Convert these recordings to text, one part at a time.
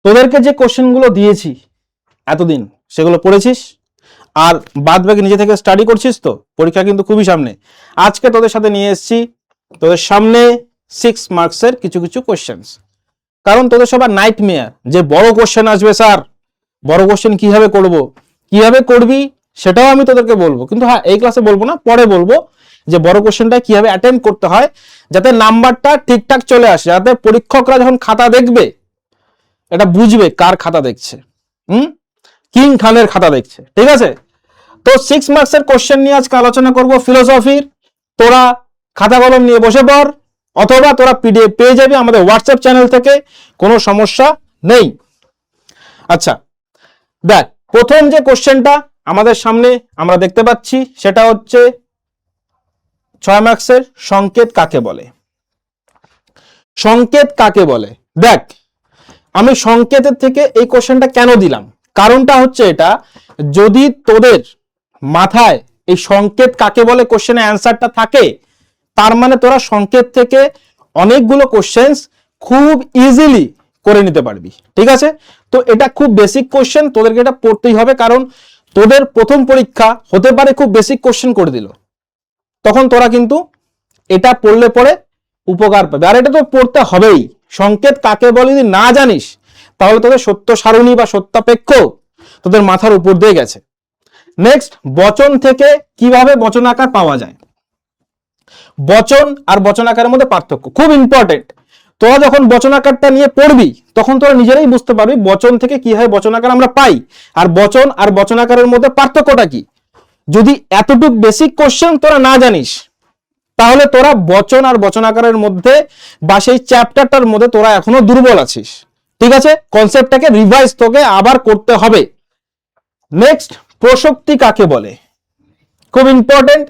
তোদেরকে যে কোশ্চেনগুলো দিয়েছি এতদিন সেগুলো পড়েছিস আর বাদ বাকি নিজে থেকে স্টাডি করছিস তো? পরীক্ষা কিন্তু খুবই সামনে। আজকে তোদের সাথে নিয়ে এসেছি তোদের সামনে 6 মার্কসের কিছু কিছু কোশ্চেন্স। কারণ তোদের সবার নাইট মেয়ার যে বড় কোশ্চেন আসবে স্যার, বড় কোশ্চেন কিভাবে করব, কিভাবে করবি সেটাও আমি তোদেরকে বলবো, কিন্তু হ্যাঁ এই ক্লাসে বলবো না, পরে বলবো যে বড় কোশ্চেনটা কিভাবে অ্যাটেম্প করতে হয় যাতে নাম্বারটা ঠিকঠাক চলে আসে, যাতে পরীক্ষকরা যখন খাতা দেখবে এটা বুঝবে কার খাতা দেখছে, কিং খানের খাতা দেখছে। ঠিক আছে, তো 6 মার্কসের কোশ্চেন নিয়ে আজকে আলোচনা করব ফিলোসফির। তোরা খাতা কলম নিয়ে বসে পড়, অথবা তোরা পিডিএফ পেয়ে যাবি আমাদের হোয়াটসঅ্যাপ চ্যানেল থেকে, কোনো সমস্যা নেই। আচ্ছা দেখ, প্রথম যে কোশ্চেনটা আমাদের সামনে আমরা দেখতে পাচ্ছি সেটা হচ্ছে 6 মার্কসের সংকেত কাকে বলে। সংকেত কাকে বলে, দেখ আমি সংকেতের থেকে এই কোশ্চেনটা কেন দিলাম, কারণটা হচ্ছে এটা, যদি তোদের মাথায় এই সংকেত কাকে বলে কোশ্চেনের অ্যান্সারটা থাকে, তার মানে তোরা সংকেত থেকে অনেকগুলো কোশ্চেন্স খুব ইজিলি করে নিতে পারবি। ঠিক আছে, তো এটা খুব বেসিক কোশ্চেন, তোদেরকে এটা পড়তেই হবে, কারণ তোদের প্রথম পরীক্ষা হতে পারে খুব বেসিক কোশ্চেন করে দিল, তখন তোরা কিন্তু এটা পড়লে পরে উপকার পাবে। আর এটা তো পড়তে হবেই, সংকেত কাকে বলে যদি না জানিস তাহলে তোদের সত্য সারণী বা সত্যাপেক্ষ তোদের মাথার উপর দিয়ে গেছে। নেক্সট, বচন থেকে কিভাবে বচনাকার পাওয়া যায়। বচন আর বচনাকারের মধ্যে পার্থক্য খুব ইম্পর্টেন্ট। তোরা যখন বচনাকারটা নিয়ে পড়বি তখন তোরা নিজেরাই বুঝতে পারবি বচন থেকে কিভাবে বচনাকার আমরা পাই, আর বচন আর বচনাকারের মধ্যে পার্থক্যটা কি। যদি এতটুকু বেসিক কোশ্চেন তোরা না জানিস তাহলে তোরা বচন আর বচনাকারের মধ্যে বা সেই চ্যাপ্টারটার মধ্যে তোরা এখনো দুর্বল আছিস। ঠিক আছে, কনসেপ্টটাকে রিভাইজ তোকে আবার করতে হবে। নেক্সট, প্রসক্তি কাকে বলে, খুব ইম্পর্টেন্ট।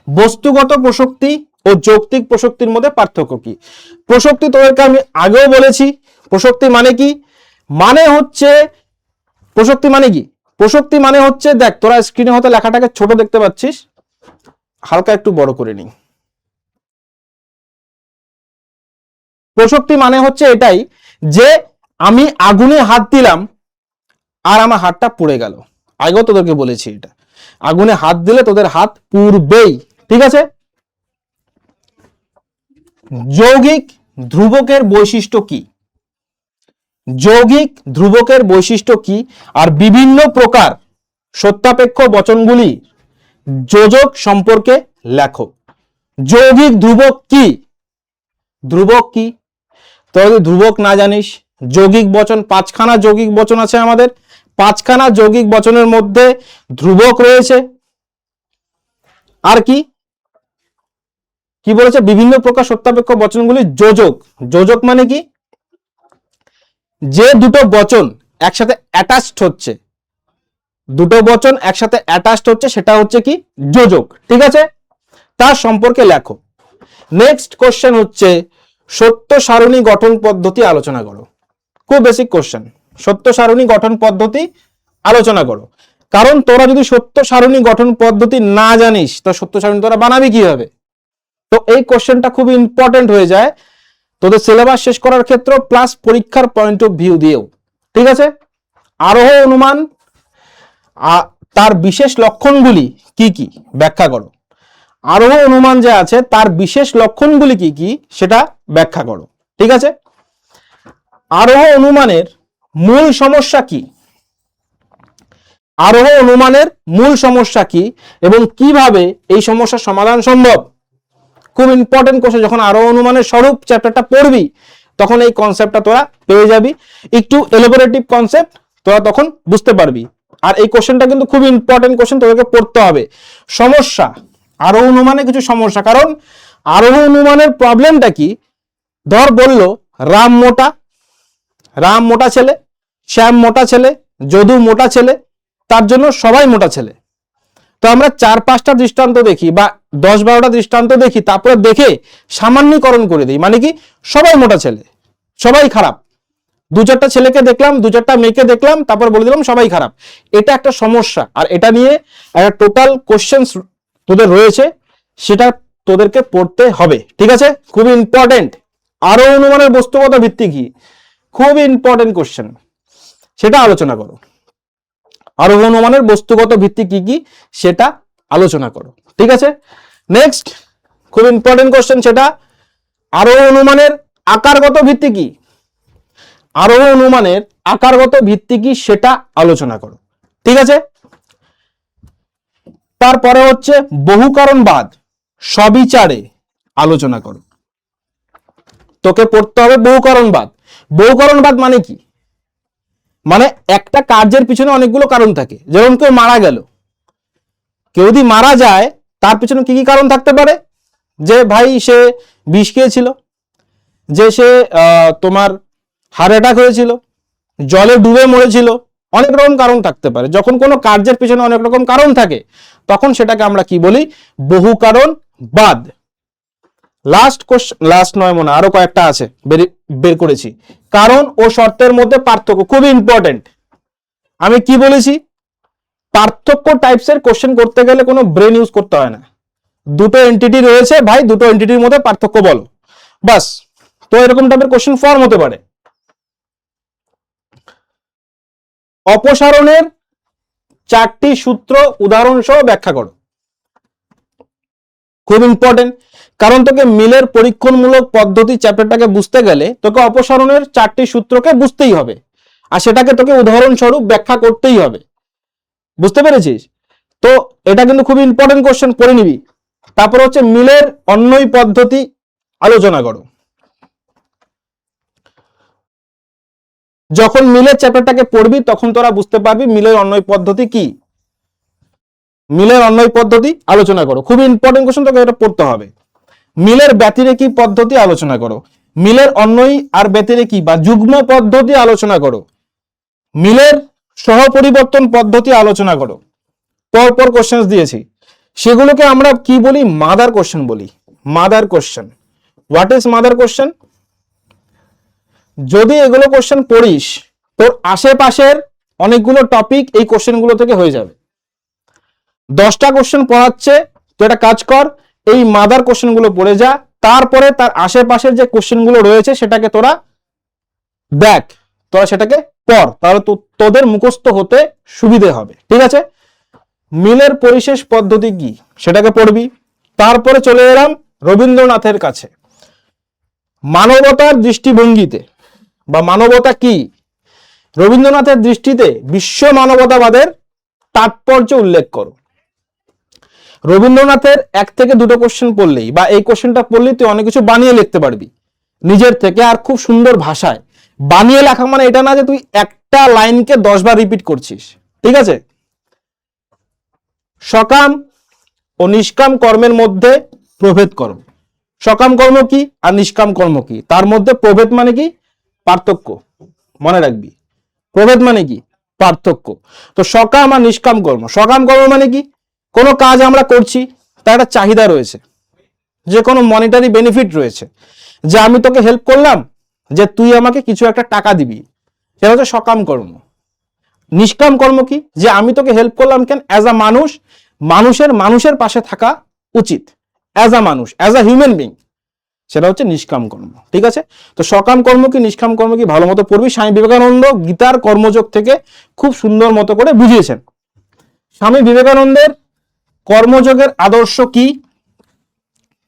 বস্তুগত প্রসক্তি ও যৌক্তিক প্রসক্তির মধ্যে পার্থক্য কি। প্রসক্তি তোদেরকে আমি আগেও বলেছি, প্রসক্তি মানে কি, মানে হচ্ছে প্রসক্তি মানে কি, প্রসক্তি মানে হচ্ছে, দেখ তোরা স্ক্রিনে হয়তো লেখাটাকে ছোট দেখতে পাচ্ছিস, হালকা একটু বড় করে নিই। প্রসক্তি মানে হচ্ছে এটাই যে আমি আগুনে হাত দিলাম আর আমার হাতটা পুড়ে গেল, আগেও তোদেরকে বলেছি এটা, আগুনে হাত দিলে তোদের হাত পুড়বেই। ঠিক আছে, যৌগিক ধ্রুবকের বৈশিষ্ট্য কি, যৌগিক ধ্রুবকের বৈশিষ্ট্য কি, আর বিভিন্ন প্রকার সত্যাপেক্ষ বচনগুলি যোজক সম্পর্কে লেখো। যৌগিক ধ্রুবক কি, ধ্রুবক কি, তো যদি ধ্রুবক না জানিস, যৌগিক বচন 5খানা যৌগিক বচন আছে আমাদের, 5খানা যৌগিক বচনের মধ্যে ধ্রুবক রয়েছে, আর কি কি বলেছে, বিভিন্ন প্রকার সত্যাপেক্ষ বচনগুলি যোজক। যোজক মানে কি, যে দুটো বচন একসাথে অ্যাটাচড হচ্ছে, দুটো বচন একসাথে অ্যাটাচড হচ্ছে সেটা হচ্ছে কি যোজক। ঠিক আছে, তার সম্পর্কে লেখো। নেক্সট কোশ্চেন হচ্ছে সত্য সারণী গঠন পদ্ধতি আলোচনা করো। খুব বেসিক কোশ্চেন, সত্য সারণী গঠন পদ্ধতি আলোচনা করো। কারণ তোরা যদি সত্য সারণী গঠন পদ্ধতি না জানিস তো সত্য সারণী তোরা বানাবি কিভাবে। তো এই কোশ্চেনটা খুব ইম্পর্টেন্ট হয়ে যায় তোদের সিলেবাস শেষ করার ক্ষেত্রে প্লাস পরীক্ষার পয়েন্ট অফ ভিউ দিয়েও। ঠিক আছে, আরোহ অনুমান তার বিশেষ লক্ষণগুলি কি কি ব্যাখ্যা করো। আরোহ অনুমান যে আছে তার বিশেষ লক্ষণগুলি কি কি সেটা ব্যাখ্যা করো। ঠিক আছে, আরোহ অনুমানের মূল সমস্যা কি, আরোহ অনুমানের মূল সমস্যা কি এবং কিভাবে এই সমস্যার সমাধান সম্ভব। খুব ইম্পর্টেন্ট কোশ্চেন, যখন আরোহ অনুমানের স্বরূপ চ্যাপ্টারটা পড়বি তখন এই কনসেপ্টটা তোরা পেয়ে যাবি, একটু এলাবোরেটিভ কনসেপ্ট তোরা তখন বুঝতে পারবি। আর এই কোশ্চেনটা কিন্তু খুব ইম্পর্টেন্ট কোশ্চেন, তোদেরকে পড়তে হবে। সমস্যা, আরোহ অনুমানে কিছু সমস্যা, কারণ আরোহ অনুমানের প্রবলেমটা কি, ধর বলল রাম মোটা ছেলে, শ্যাম মোটা ছেলে, যদু মোটা ছেলে, তার জন্য সবাই মোটা ছেলে। তো আমরা 4-5টা দৃষ্টান্ত দেখি বা 10-12টা দৃষ্টান্ত দেখি, তারপরে দেখে সামান্যীকরণ করে দিই, মানে কি সবাই মোটা ছেলে, সবাই খারাপ। 2-4টা ছেলেকে দেখলাম, 2-4টা মেয়েকে দেখলাম, তারপর বলে দিলাম সবাই খারাপ। এটা একটা সমস্যা, আর এটা নিয়ে একটা টোটাল কোশ্চেন তোদের রয়েছে, সেটা তোদেরকে পড়তে হবে। ঠিক আছে, খুবই ইম্পর্টেন্ট। আরোহ অনুমানের বস্তুগত ভিত্তি কি, খুব ইম্পর্টেন্ট কোশ্চেন। সেটা আলোচনা করো। আরোহ অনুমানের বস্তুগত ভিত্তি কি কি সেটা আলোচনা করো। ঠিক আছে, নেক্সট খুব ইম্পর্টেন্ট কোশ্চেন, সেটা আরোহ অনুমানের আকারগত ভিত্তি কি। আরোহ অনুমানের আকারগত ভিত্তি কি সেটা আলোচনা করো। ঠিক আছে, তারপরে হচ্ছে বহুকারণবাদ সবিচারে আলোচনা করো। তোকে পড়তে হবে বহুকারণবাদ। বহুকারণবাদ মানে কি, মানে একটা কার্যের পিছনে অনেকগুলো কারণ থাকে। যেমন কেউ মারা গেল, কেউ যদি মারা যায় তার পিছনে কি কি কারণ থাকতে পারে, যে ভাই সে বিষ খেয়েছিল, যে সে তোমার হার্ট অ্যাটাক হয়েছিল, জলে ডুবে মরেছিল, অনেক রকম কারণ থাকতে পারে। যখন কোনো কার্যের পিছনে অনেক রকম কারণ থাকে তখন সেটাকে আমরা কি বলি, বহু কারণবাদ। লাস্ট কোশ্চেন, লাস্ট নয় মনে আরো কয়েকটা আছে বের করেছি। কারণ ও শর্তের মধ্যে পার্থক্য খুবই ইম্পর্টেন্ট। আমি কি বলেছি, পার্থক্য টাইপসের কোশ্চেন করতে গেলে কোনো ব্রেন ইউজ করতে হয় না। দুটো এন্টিটি রয়েছে ভাই, দুটো এন্টিটির মধ্যে পার্থক্য বলো, বাস। তো এরকম টাইপের কোশ্চেন ফর্ম হতে পারে। অপসারণের 4টি সূত্র উদাহরণ সহ ব্যাখ্যা করো। খুব ইম্পর্টেন্ট, কারণ তোকে মিলের পরীক্ষণমূলক পদ্ধতি চ্যাপ্টারটাকে বুঝতে গেলে তোকে অপসারণের 4টি সূত্রকে বুঝতেই হবে, আর সেটাকে তোকে উদাহরণস্বরূপ ব্যাখ্যা করতেই হবে। বুঝতে পেরেছিস? তো এটা কিন্তু খুব ইম্পর্টেন্ট কোশ্চেন, পড়ে নিবি। তারপর হচ্ছে মিলের অন্বয় পদ্ধতি আলোচনা করো। যখন মিলের চ্যাপ্টারটাকে পড়বি তখন তোরা বুঝতে পারবি মিলের অন্বয় পদ্ধতি কি। মিলের অন্বয় পদ্ধতি আলোচনা করো, খুব ইম্পর্টেন্ট কোশ্চেন, তোকে এটা পড়তে হবে। মিলের ব্যতিরেকি পদ্ধতি আলোচনা করো। মিলের অন্বয় আর ব্যতিরেকি বা যুগ্ম পদ্ধতি আলোচনা করো। মিলের সহপরিবর্তন পদ্ধতি আলোচনা করো। পরপর কোশ্চেন দিয়েছি, সেগুলোকে আমরা কি বলি, মাদার কোশ্চেন বলি। Mother question, what is mother question? যদি এগুলো কোশ্চেন পড়িস তোর আশেপাশের অনেকগুলো টপিক এই কোশ্চেনগুলো থেকে হয়ে যাবে। 10টা কোশ্চেন পড়াচ্ছে, তো একটা কাজ কর, এই মাদার কোশ্চেনগুলো পড়ে যা, তারপরে তার আশেপাশের যে কোশ্চেনগুলো রয়েছে সেটাকে তোরা দেখ, তোরা সেটাকে পড়, তাহলে তোদের মুখস্থ হতে সুবিধে হবে। ঠিক আছে, মিলের পরিশেষ পদ্ধতি কি সেটাকে পড়বি। তারপরে চলে এলাম রবীন্দ্রনাথের কাছে। মানবতার দৃষ্টিভঙ্গিতে বা মানবতা কি, রবীন্দ্রনাথের দৃষ্টিতে বিশ্ব মানবতাবাদের তাৎপর্য উল্লেখ করো। রবীন্দ্রনাথের 1 থেকে 2টো কোশ্চেন পড়লেই বা এই কোশ্চেনটা পড়লেই তুই অনেক কিছু বানিয়ে লিখতে পারবি নিজের থেকে, আর খুব সুন্দর ভাষায়। বানিয়ে লেখা মানে এটা না যে তুই একটা লাইনকে 10 বার রিপিট করছিস। ঠিক আছে, সকাম ও নিষ্কাম কর্মের মধ্যে প্রভেদ করো। সকাম কর্ম কি আর নিষ্কাম কর্ম কি, তার মধ্যে প্রভেদ মানে কি, পার্থক্য। মনে রাখবি, প্রভেদ মানে কি, পার্থক্য। তো সকাম আর নিষ্কাম কর্ম, সকাম কর্ম মানে কি, কোনো কাজ আমরা করছি তার একটা চাহিদা রয়েছে, যে কোনো মনিটারি বেনিফিট রয়েছে, যে আমি তোকে হেল্প করলাম, যে তুই আমাকে কিছু একটা টাকা দিবি, সেটা হচ্ছে সকাম কর্ম। নিষ্কাম কর্ম কি, যে আমি তোকে হেল্প করলাম কেন, অ্যাজ আ মানুষ, মানুষের পাশে থাকা উচিত, অ্যাজ আ মানুষ, অ্যাজ আ হিউম্যান বিং, সেটা হচ্ছে নিষ্কাম কর্ম। ঠিক আছে, তো সকাম কর্ম কি নিষ্কাম কর্ম কি ভালো মতো পড়বি। স্বামী বিবেকানন্দ গীতার কর্মযোগ থেকে খুব সুন্দর মতো করে বুঝিয়েছেন। স্বামী বিবেকানন্দের কর্মযোগের আদর্শ কি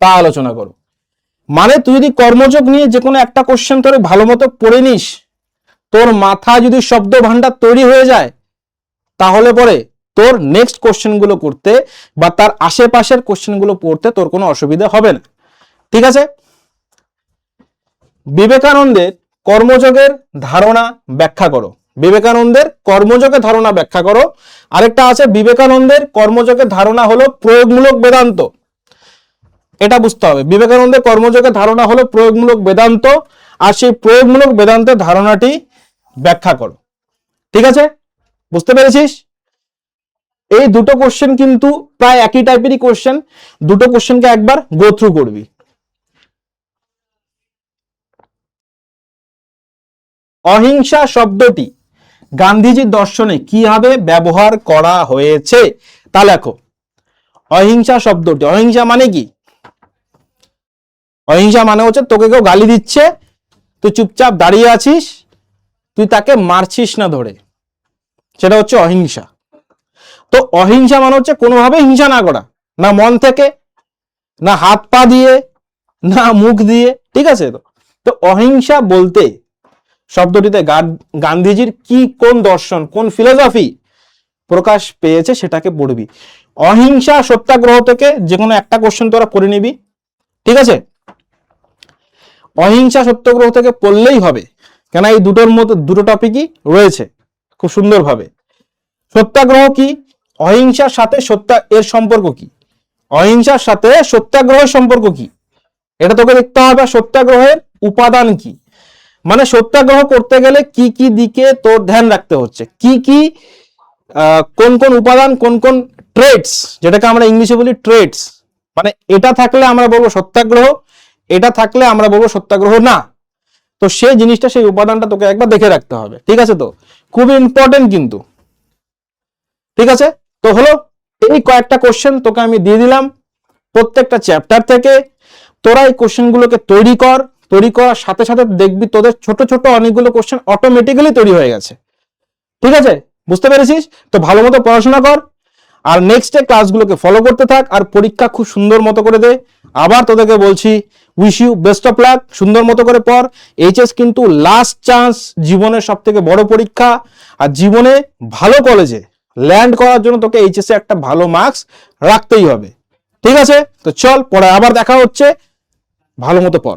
তা আলোচনা করো। মানে তুই যদি কর্মযোগ নিয়ে যে কোনো একটা কোশ্চেন তোরে ভালো মতো পড়ে নিস, তোর মাথায় যদি শব্দ ভান্ডার তৈরি হয়ে যায়, তাহলে পরে তোর নেক্সট কোশ্চেনগুলো করতে বা তার আশেপাশের কোশ্চেনগুলো পড়তে তোর কোনো অসুবিধা হবে না। ঠিক আছে, বিবেকানন্দের কর্মযোগের ধারণা ব্যাখ্যা করো। বিবেকানন্দের কর্মযোগের ধারণা ব্যাখ্যা করো। আরেকটা আছে, বিবেকানন্দের কর্মযোগের ধারণা হলো প্রয়োগমূলক বেদান্ত। এটা বুঝতে হবে, বিবেকানন্দের কর্মযোগের ধারণা হলো প্রয়োগমূলক বেদান্ত, আর সেই প্রয়োগমূলক বেদান্তের ধারণাটি ব্যাখ্যা করো। ঠিক আছে, বুঝতে পেরেছিস? এই দুটো কোশ্চেন কিন্তু প্রায় একই টাইপেরই কোশ্চেন, দুটো কোশ্চেনকে একবার গো থ্রু করবি। অহিংসা শব্দটি গান্ধীজির দর্শনে কিভাবে ব্যবহার করা হয়েছে তা লেখো। অহিংসা শব্দটি, অহিংসা মানে কি, অহিংসা মানে হচ্ছে তোকে কেউ গালি দিচ্ছে, তুই চুপচাপ দাঁড়িয়ে আছিস, তুই তাকে মারছিস না ধরে, সেটা হচ্ছে অহিংসা। তো অহিংসা মানে হচ্ছে কোনোভাবে হিংসা না করা, না মন থেকে, না হাত পা দিয়ে, না মুখ দিয়ে, ঠিক আছে? তো অহিংসা বলতে শব্দটিতে গান্ধীজির কি কোন দর্শন, কোন ফিলোসফি প্রকাশ পেয়েছে সেটাকে পড়বি। অহিংসা সত্যাগ্রহ থেকে যে কোনো একটা কোশ্চেন তোরা করে নিবি, ঠিক আছে? অহিংসা সত্যাগ্রহ থেকে পড়লেই হবে, কেন এই দুটোর মধ্যে দুটো টপিকই রয়েছে খুব সুন্দরভাবে। সত্যাগ্রহ কি, অহিংসার সাথে এর সম্পর্ক কি, অহিংসার সাথে সত্যাগ্রহের সম্পর্ক কি, এটা তোকে দেখতে হবে। সত্যাগ্রহের উপাদান কি, মানে সত্যাগ্রহ করতে গেলে কি কি দিকে তোর ধ্যান রাখতে হচ্ছে, কি কি কোন কোন উপাদান, কোন কোন ট্রেডস, যেটাকে আমরা ইংলিশে বলি ট্রেডস, মানে এটা থাকলে আমরা বলবো সত্যাগ্রহ, এটা থাকলে আমরা বলবো সত্যাগ্রহ না। তো সেই জিনিসটা, সেই উপাদানটা তোকে একবার দেখে রাখতে হবে, ঠিক আছে? তো খুব ইম্পর্টেন্ট কিন্তু, ঠিক আছে? তো হলো, এই কয়েকটা কোশ্চেন তোকে আমি দিয়ে দিলাম প্রত্যেকটা চ্যাপ্টার থেকে। তোরা এই কোশ্চেনগুলোকে তৈরি কর, তৈরি করার সাথে সাথে দেখবি তোদের ছোট ছোট অনেকগুলো কোশ্চেন অটোমেটিক্যালি তৈরি হয়ে গেছে, ঠিক আছে? বুঝতে পেরেছিস? তো ভালো মতো পড়াশোনা কর, আর নেক্সট ডে ক্লাসগুলোকে ফলো করতে থাক, আর পরীক্ষা খুব সুন্দর মতো করে দে। আবার তোদেরকে বলছি, wish you best of luck, সুন্দর মতো করে পড়। এইচএস কিন্তু লাস্ট চান্স, জীবনের সব থেকে বড় পরীক্ষা, আর জীবনে ভালো কলেজে ল্যান্ড করার জন্য তোকে এইচএসে একটা ভালো মার্কস রাখতেই হবে, ঠিক আছে? তো চল পরে আবার দেখা হচ্ছে, ভালো মতো পড়।